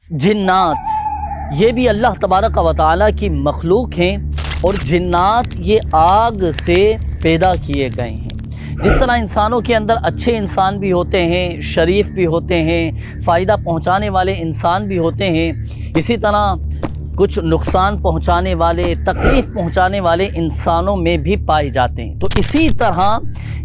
जिन्नात ये भी अल्लाह तबारक व तआला की मखलूक हैं और जिन्नात ये आग से पैदा किए गए हैं। जिस तरह इंसानों के अंदर अच्छे इंसान भी होते हैं, शरीफ भी होते हैं, फ़ायदा पहुंचाने वाले इंसान भी होते हैं, इसी तरह कुछ नुकसान पहुंचाने वाले, तकलीफ़ पहुंचाने वाले इंसानों में भी पाए जाते हैं। तो इसी तरह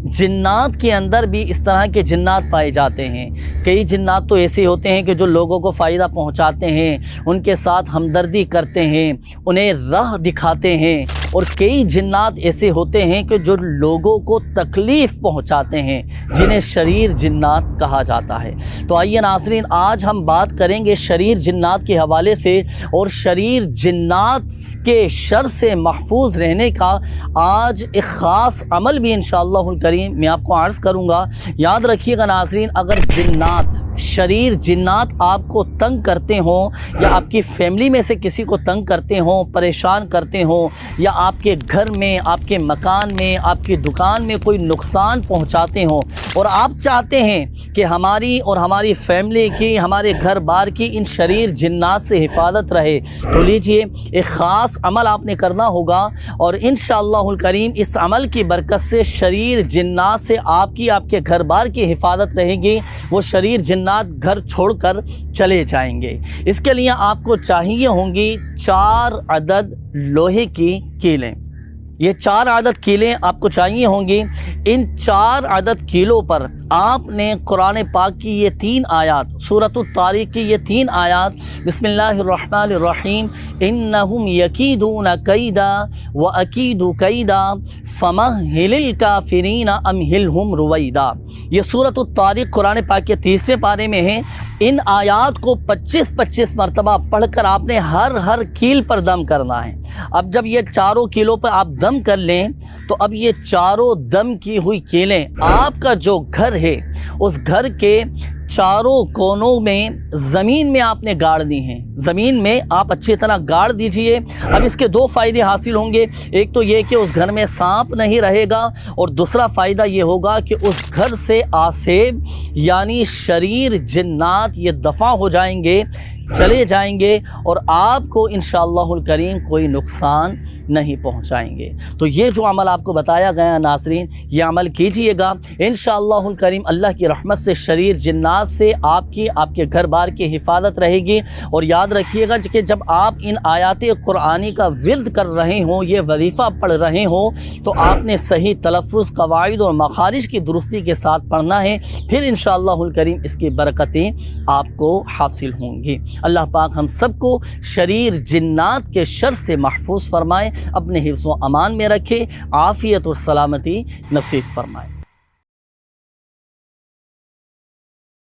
जिन्नात के अंदर भी इस तरह के जिन्नात पाए जाते हैं। कई जिन्नात तो ऐसे होते हैं कि जो लोगों को फ़ायदा पहुंचाते हैं, उनके साथ हमदर्दी करते हैं, उन्हें राह दिखाते हैं, और कई जिन्नात ऐसे होते हैं कि जो लोगों को तकलीफ़ पहुंचाते हैं, जिन्हें शरीर जिन्नात कहा जाता है। तो आइए नाज़रीन, आज हम बात करेंगे शरीर जिन्नात के हवाले से, और शरीर जिन्नात के शर से महफूज रहने का आज एक ख़ास अमल भी इंशाअल्लाहुल करीम मैं आपको अर्ज़ करूँगा। याद रखिएगा नाज़रीन, अगर जिन्नात, शरीर जिन्नात आपको तंग करते हों, या आपकी फैमिली में से किसी को तंग करते हों, परेशान करते हों, या आपके घर में, आपके मकान में, आपकी दुकान में कोई नुकसान पहुंचाते हों, और आप चाहते हैं कि हमारी और हमारी फैमिली की, हमारे घर बार की इन शरीर जिन्नात से हिफाजत रहे, तो लीजिए एक ख़ास अमल आपने करना होगा, और इंशाअल्लाहुल करीम इस अमल की बरकत से शरीर जिन्नात से आपकी, आपके घर बार की हिफाजत रहेगी। वो शरीर जिन्नात घर छोड़कर चले जाएंगे। इसके लिए आपको चाहिए होंगी 4 अदद लोहे की कीलें। ये 4 अदद कीलें आपको चाहिए होंगी। इन 4 अदद कीलों पर आपने कुरान पाक की ये 3 आयात, सूरतुत तारीक़ की ये 3 आयात, बिस्मिल्लाहिर्रहमानिर्रहीम, इन्नहुम यकीदून कैदा व अकीदु कैदा फमहिलिल काफिरीना अमहिलहुम रुवैदा। ये सूरतुत तारीक़ कुरान पाक के 30वें पारे में है। इन आयात को 25-25 मरतबा पढ़कर आपने हर कील पर दम करना है। अब जब ये 4 कीलों पर आप दम कर लें, तो अब ये 4 दम की हुई कीलें आपका जो घर है, उस घर के चारों कोनों में ज़मीन में आपने गाड़ दी हैं। ज़मीन में आप अच्छी तरह गाड़ दीजिए। अब इसके 2 फ़ायदे हासिल होंगे। एक तो ये कि उस घर में सांप नहीं रहेगा, और दूसरा फ़ायदा ये होगा कि उस घर से आसेब यानी शरीर जिन्नात ये दफ़ा हो जाएंगे, चले जाएंगे, और आपको इंशाअल्लाहुल करीम कोई नुकसान नहीं पहुंचाएंगे। तो ये जो अमल आपको बताया गया नाज़रीन, ये अमल कीजिएगा। इंशाअल्लाहुल करीम अल्लाह की रहमत से शरीर जिन्नात से आपकी, आपके घर बार की हिफाजत रहेगी। और याद रखिएगा कि जब आप इन आयात कुरानी का विर्द कर रहे हों, ये वजीफ़ा पढ़ रहे हों, तो आपने सही तलफ़्फ़ुज़, क़वाइद और मखारिज की दुरुस्ती के साथ पढ़ना है। फिर इंशाअल्लाहुल करीम इसकी बरकतें आपको हासिल होंगी। अल्लाह पाक हम सबको शरीर जिन्नात के शर से महफूज फरमाए, अपने हिफ्ज़ व अमान में रखे, आफ़ियत और सलामती नसीब फरमाए।